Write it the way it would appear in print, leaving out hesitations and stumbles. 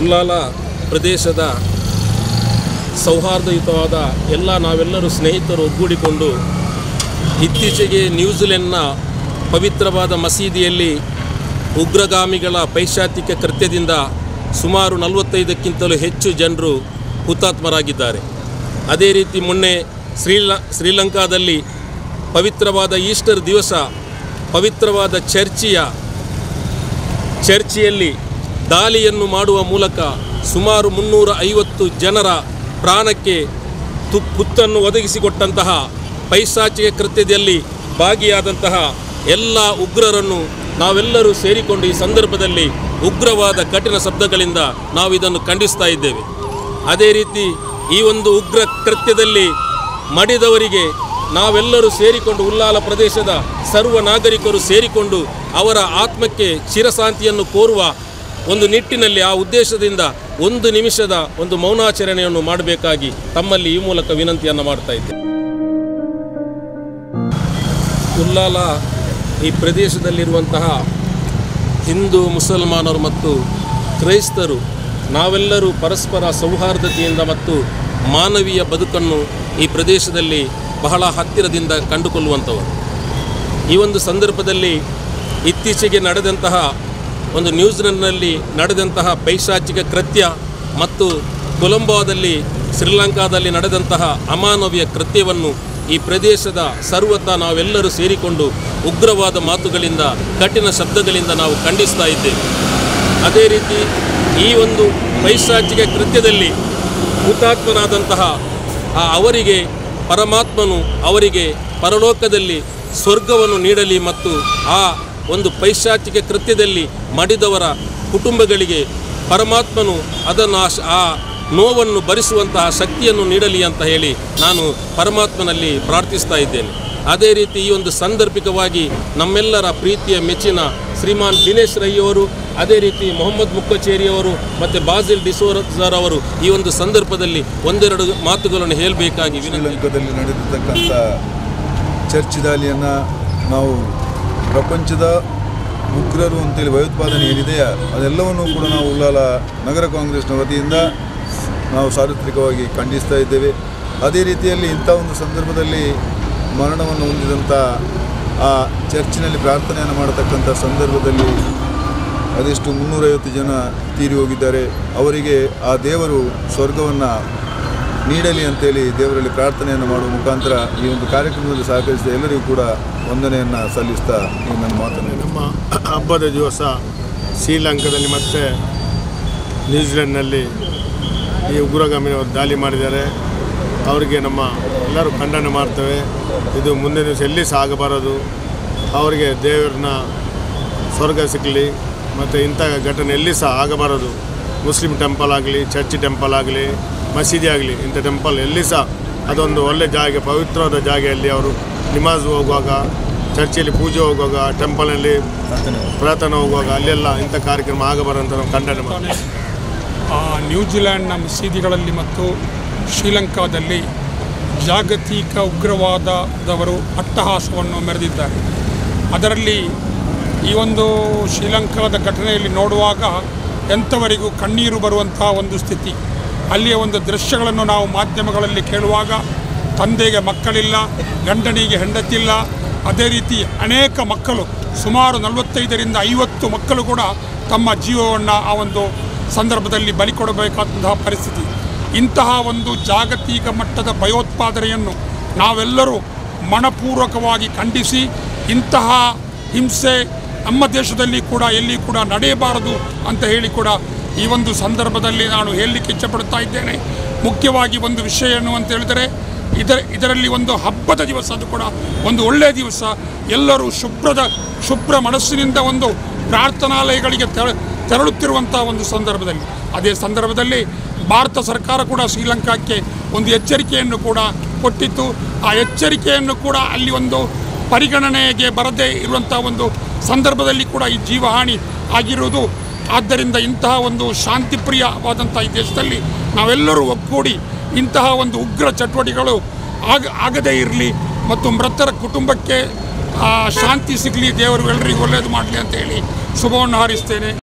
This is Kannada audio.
ಉಲ್ಲಾಲ ಪ್ರದೇಶದ ಸೌಹಾರ್ದಯುತವಾದ ನಾವೆಲ್ಲರೂ ಸ್ನೇಹಿತರು ಒಗ್ಗೂಡಿಕೊಂಡು ಇತ್ತೀಚೆಗೆ ನ್ಯೂಜಿಲೆಂಡ್ನ ಪವಿತ್ರವಾದ ಮಸೀದಿಯಲ್ಲಿ ಉಗ್ರಗಾಮಿಗಳ ಪೈಶಾಚಿಕ ಕೃತ್ಯದಿಂದ ಸುಮಾರು 45ಕ್ಕಿಂತಲೂ ಹೆಚ್ಚು ಜನರು ಹುತಾತ್ಮರಾಗಿದ್ದಾರೆ. ಅದೇ ರೀತಿ ಮೊನ್ನೆ ಶ್ರೀಲಂಕಾದಲ್ಲಿ ಪವಿತ್ರವಾದ ಈಸ್ಟರ್ ದಿವಸ ಪವಿತ್ರವಾದ ಚರ್ಚಿಯಲ್ಲಿ ದಾಳಿಯನ್ನು ಮಾಡುವ ಮೂಲಕ ಸುಮಾರು 350 ಜನರ ಪ್ರಾಣಕ್ಕೆ ಕುತ್ತನ್ನು ಒದಗಿಸಿಕೊಟ್ಟಂತಹ ಪೈಶಾಚಿಕ ಕೃತ್ಯದಲ್ಲಿ ಭಾಗಿಯಾದಂತಹ ಎಲ್ಲ ಉಗ್ರರನ್ನು ನಾವೆಲ್ಲರೂ ಸೇರಿಕೊಂಡು ಈ ಸಂದರ್ಭದಲ್ಲಿ ಉಗ್ರವಾದ ಕಠಿಣ ಶಬ್ದಗಳಿಂದ ನಾವು ಇದನ್ನು ಖಂಡಿಸ್ತಾ ಇದ್ದೇವೆ. ಅದೇ ರೀತಿ ಈ ಒಂದು ಉಗ್ರ ಕೃತ್ಯದಲ್ಲಿ ಮಡಿದವರಿಗೆ ನಾವೆಲ್ಲರೂ ಸೇರಿಕೊಂಡು ಉಲ್ಲಾಲ ಪ್ರದೇಶದ ಸರ್ವ ನಾಗರಿಕರು ಸೇರಿಕೊಂಡು ಅವರ ಆತ್ಮಕ್ಕೆ ಚಿರಶಾಂತಿಯನ್ನು ಕೋರುವ ಒಂದು ನಿಟ್ಟಿನಲ್ಲಿ ಆ ಉದ್ದೇಶದಿಂದ 1 ನಿಮಿಷದ ಒಂದು ಮೌನಾಚರಣೆಯನ್ನು ಮಾಡಬೇಕಾಗಿ ತಮ್ಮಲ್ಲಿ ಈ ಮೂಲಕ ವಿನಂತಿಯನ್ನು ಮಾಡ್ತಾ ಇದ್ದೇವೆ. ಉಲ್ಲಾಲ ಈ ಪ್ರದೇಶದಲ್ಲಿರುವಂತಹ ಹಿಂದೂ ಮುಸಲ್ಮಾನರು ಮತ್ತು ಕ್ರೈಸ್ತರು ನಾವೆಲ್ಲರೂ ಪರಸ್ಪರ ಸೌಹಾರ್ದತೆಯಿಂದ ಮತ್ತು ಮಾನವೀಯ ಬದುಕನ್ನು ಈ ಪ್ರದೇಶದಲ್ಲಿ ಬಹಳ ಹತ್ತಿರದಿಂದ ಕಂಡುಕೊಳ್ಳುವಂಥವರು. ಈ ಒಂದು ಸಂದರ್ಭದಲ್ಲಿ ಇತ್ತೀಚೆಗೆ ನಡೆದಂತಹ ಒಂದು ನ್ಯೂಜಿಲೆಂಡ್ನಲ್ಲಿ ನಡೆದಂತಹ ಪೈಶಾಚಿಕ ಕೃತ್ಯ ಮತ್ತು ಕೊಲಂಬೋದಲ್ಲಿ ಶ್ರೀಲಂಕಾದಲ್ಲಿ ನಡೆದಂತಹ ಅಮಾನವೀಯ ಕೃತ್ಯವನ್ನು ಈ ಪ್ರದೇಶದ ಸರ್ವತಾ ನಾವೆಲ್ಲರೂ ಸೇರಿಕೊಂಡು ಉಗ್ರವಾದ ಮಾತುಗಳಿಂದ ಕಠಿಣ ಶಬ್ದಗಳಿಂದ ನಾವು ಖಂಡಿಸ್ತಾ ಇದ್ದೇವೆ. ಅದೇ ರೀತಿ ಈ ಒಂದು ಪೈಶಾಚಿಕ ಕೃತ್ಯದಲ್ಲಿ ಹುತಾತ್ಮರಾದಂತಹ ಅವರಿಗೆ ಪರಮಾತ್ಮನು ಅವರಿಗೆ ಪರಲೋಕದಲ್ಲಿ ಸ್ವರ್ಗವನ್ನು ನೀಡಲಿ ಮತ್ತು ಆ ಒಂದು ಪೈಶಾಚಿಕ ಕೃತ್ಯದಲ್ಲಿ ಮಡಿದವರ ಕುಟುಂಬಗಳಿಗೆ ಪರಮಾತ್ಮನು ಅದನ್ನು ಆ ನೋವನ್ನು ಭರಿಸುವಂತಹ ಶಕ್ತಿಯನ್ನು ನೀಡಲಿ ಅಂತ ಹೇಳಿ ನಾನು ಪರಮಾತ್ಮನಲ್ಲಿ ಪ್ರಾರ್ಥಿಸ್ತಾ ಇದ್ದೇನೆ. ಅದೇ ರೀತಿ ಈ ಒಂದು ಸಾಂದರ್ಭಿಕವಾಗಿ ನಮ್ಮೆಲ್ಲರ ಪ್ರೀತಿಯ ಮೆಚ್ಚಿನ ಶ್ರೀಮಾನ್ ದಿನೇಶ್ ರೈ ಅವರು, ಅದೇ ರೀತಿ ಮೊಹಮ್ಮದ್ ಮುಕ್ಕಚೇರಿಯವರು ಮತ್ತು ಬಾಸಿಲ್ ಡಿಸೋಜರ್ ಅವರು ಈ ಒಂದು ಸಂದರ್ಭದಲ್ಲಿ ಒಂದೆರಡು ಮಾತುಗಳನ್ನು ಹೇಳಬೇಕಾಗಿ. ಶ್ರೀಲಂಕಾದಲ್ಲಿ ನಡೆದಿರ್ತಕ್ಕಂಥ ಚರ್ಚ್ ದಾಳಿಯನ್ನು ನಾವು ಪ್ರಪಂಚದ ಉಗ್ರರು ಅಂತೇಳಿ ಭಯೋತ್ಪಾದನೆ ಏನಿದೆಯಾ ಅದೆಲ್ಲವನ್ನೂ ಕೂಡ ನಾವು ಉಲ್ಲಾಲ ನಗರ ಕಾಂಗ್ರೆಸ್ನ ವತಿಯಿಂದ ನಾವು ಸಾರ್ವತ್ರಿಕವಾಗಿ ಖಂಡಿಸ್ತಾ ಇದ್ದೇವೆ. ಅದೇ ರೀತಿಯಲ್ಲಿ ಇಂಥ ಒಂದು ಸಂದರ್ಭದಲ್ಲಿ ಮರಣವನ್ನು ಹೊಂದಿದಂಥ ಆ ಚರ್ಚಿನಲ್ಲಿ ಪ್ರಾರ್ಥನೆಯನ್ನು ಮಾಡತಕ್ಕಂಥ ಸಂದರ್ಭದಲ್ಲಿ ಅದೆಷ್ಟು 350 ಜನ ತೀರಿ ಹೋಗಿದ್ದಾರೆ. ಅವರಿಗೆ ಆ ದೇವರು ಸ್ವರ್ಗವನ್ನು ನೀಡಲಿ ಅಂತೇಳಿ ದೇವರಲ್ಲಿ ಪ್ರಾರ್ಥನೆಯನ್ನು ಮಾಡುವ ಮುಖಾಂತರ ಈ ಒಂದು ಕಾರ್ಯಕ್ರಮದಲ್ಲಿ ಸಹಕರಿಸಿದ ಎಲ್ಲರಿಗೂ ಕೂಡ ವಂದನೆಯನ್ನು ಸಲ್ಲಿಸ್ತಾ ಈ ನನ್ನ ಮಾತನ್ನು. ನಮ್ಮ ಹಬ್ಬದ ದಿವಸ ಶ್ರೀಲಂಕಾದಲ್ಲಿ ಮತ್ತು ನ್ಯೂಜಿಲೆಂಡ್ನಲ್ಲಿ ಈ ಉಗ್ರಗಾಮಿನವರು ದಾಳಿ ಮಾಡಿದ್ದಾರೆ. ಅವರಿಗೆ ನಮ್ಮ ಎಲ್ಲರೂ ಖಂಡನೆ ಮಾಡ್ತೇವೆ. ಇದು ಮುಂದಿನ ದಿವಸ ಎಲ್ಲಿ ಸಹ ಆಗಬಾರದು. ಅವರಿಗೆ ದೇವರನ್ನ ಸ್ವರ್ಗ ಸಿಗಲಿ ಮತ್ತು ಇಂಥ ಘಟನೆ ಎಲ್ಲಿ ಸಹ ಆಗಬಾರದು. ಮುಸ್ಲಿಂ ಟೆಂಪಲ್ ಆಗಲಿ, ಚರ್ಚ್ ಟೆಂಪಲ್ ಆಗಲಿ, ಮಸೀದಿ ಆಗಲಿ, ಇಂಥ ಟೆಂಪಲ್ ಎಲ್ಲಿ ಸಹ ಅದೊಂದು ಒಳ್ಳೆಯ ಜಾಗ, ಪವಿತ್ರವಾದ ಜಾಗೆಯಲ್ಲಿ ಅವರು ನಿಮಾಜ್ ಹೋಗುವಾಗ, ಚರ್ಚಲ್ಲಿ ಪೂಜೆ ಹೋಗುವಾಗ, ಟೆಂಪಲ್ನಲ್ಲಿ ಪ್ರಾರ್ಥನೆ ಹೋಗುವಾಗ ಅಲ್ಲೆಲ್ಲ ಇಂಥ ಕಾರ್ಯಕ್ರಮ ಆಗಬಾರಂತ ನಾವು ಖಂಡನೆ ಮಾಡ್ತೀವಿ. ನ್ಯೂಜಿಲೆಂಡ್ನ ಮಸೀದಿಗಳಲ್ಲಿ ಮತ್ತು ಶ್ರೀಲಂಕಾದಲ್ಲಿ ಜಾಗತಿಕ ಉಗ್ರವಾದದವರು ಅಟ್ಟಹಾಸವನ್ನು ಮೆರೆದಿದ್ದಾರೆ. ಅದರಲ್ಲಿ ಈ ಒಂದು ಶ್ರೀಲಂಕಾದ ಘಟನೆಯಲ್ಲಿ ನೋಡುವಾಗ ಎಂಥವರಿಗೂ ಕಣ್ಣೀರು ಬರುವಂತಹ ಒಂದು ಸ್ಥಿತಿ. ಅಲ್ಲಿಯ ಒಂದು ದೃಶ್ಯಗಳನ್ನು ನಾವು ಮಾಧ್ಯಮಗಳಲ್ಲಿ ಕೇಳುವಾಗ ತಂದೆಗೆ ಮಕ್ಕಳಿಲ್ಲ, ಗಂಡನಿಗೆ ಹೆಂಡತಿಲ್ಲ, ಅದೇ ರೀತಿ ಅನೇಕ ಮಕ್ಕಳು ಸುಮಾರು 45ರಿಂದ 50 ಮಕ್ಕಳು ಕೂಡ ತಮ್ಮ ಜೀವವನ್ನು ಆ ಒಂದು ಸಂದರ್ಭದಲ್ಲಿ ಬಲಿ ಕೊಡಬೇಕಾದಂತಹ ಪರಿಸ್ಥಿತಿ. ಇಂತಹ ಒಂದು ಜಾಗತಿಕ ಮಟ್ಟದ ಭಯೋತ್ಪಾದನೆಯನ್ನು ನಾವೆಲ್ಲರೂ ಮನಪೂರ್ವಕವಾಗಿ ಖಂಡಿಸಿ ಇಂತಹ ಹಿಂಸೆ ನಮ್ಮ ದೇಶದಲ್ಲಿ ಕೂಡ ಎಲ್ಲಿ ಕೂಡ ನಡೆಯಬಾರದು ಅಂತ ಹೇಳಿ ಕೂಡ ಈ ಒಂದು ಸಂದರ್ಭದಲ್ಲಿ ನಾನು ಹೇಳಲಿಕ್ಕೆ ಇಚ್ಛೆಪಡ್ತಾ ಇದ್ದೇನೆ. ಮುಖ್ಯವಾಗಿ ಒಂದು ವಿಷಯ ಏನು ಅಂತ ಹೇಳಿದರೆ ಇದರಲ್ಲಿ ಒಂದು ಹಬ್ಬದ ದಿವಸ, ಅದು ಕೂಡ ಒಂದು ಒಳ್ಳೆಯ ದಿವಸ. ಎಲ್ಲರೂ ಶುಭ್ರ ಮನಸ್ಸಿನಿಂದ ಒಂದು ಪ್ರಾರ್ಥನಾಲಯಗಳಿಗೆ ತೆರಳುತ್ತಿರುವಂಥ ಒಂದು ಸಂದರ್ಭದಲ್ಲಿ, ಅದೇ ಸಂದರ್ಭದಲ್ಲಿ ಭಾರತ ಸರ್ಕಾರ ಕೂಡ ಶ್ರೀಲಂಕಾಕ್ಕೆ ಒಂದು ಎಚ್ಚರಿಕೆಯನ್ನು ಕೂಡ ಕೊಟ್ಟಿತ್ತು. ಆ ಎಚ್ಚರಿಕೆಯನ್ನು ಕೂಡ ಅಲ್ಲಿ ಒಂದು ಪರಿಗಣನೆಗೆ ಬರದೇ ಇರುವಂಥ ಒಂದು ಸಂದರ್ಭದಲ್ಲಿ ಕೂಡ ಈ ಜೀವಹಾನಿ ಆಗಿರುವುದು. ಆದ್ದರಿಂದ ಇಂತಹ ಒಂದು ಶಾಂತಿಪ್ರಿಯವಾದಂಥ ಈ ದೇಶದಲ್ಲಿ ನಾವೆಲ್ಲರೂ ಒಗ್ಗೂಡಿ ಇಂತಹ ಒಂದು ಉಗ್ರ ಚಟುವಟಿಕೆಗಳು ಆಗದೇ ಇರಲಿ ಮತ್ತು ಮೃತರ ಕುಟುಂಬಕ್ಕೆ ಶಾಂತಿ ಸಿಗಲಿ, ದೇವರು ಎಲ್ಲರಿಗೂ ಒಳ್ಳೆಯದು ಮಾಡಲಿ ಅಂತ ಹೇಳಿ ಶುಭವನ್ನು ಹಾರೈಸ್ತೇನೆ.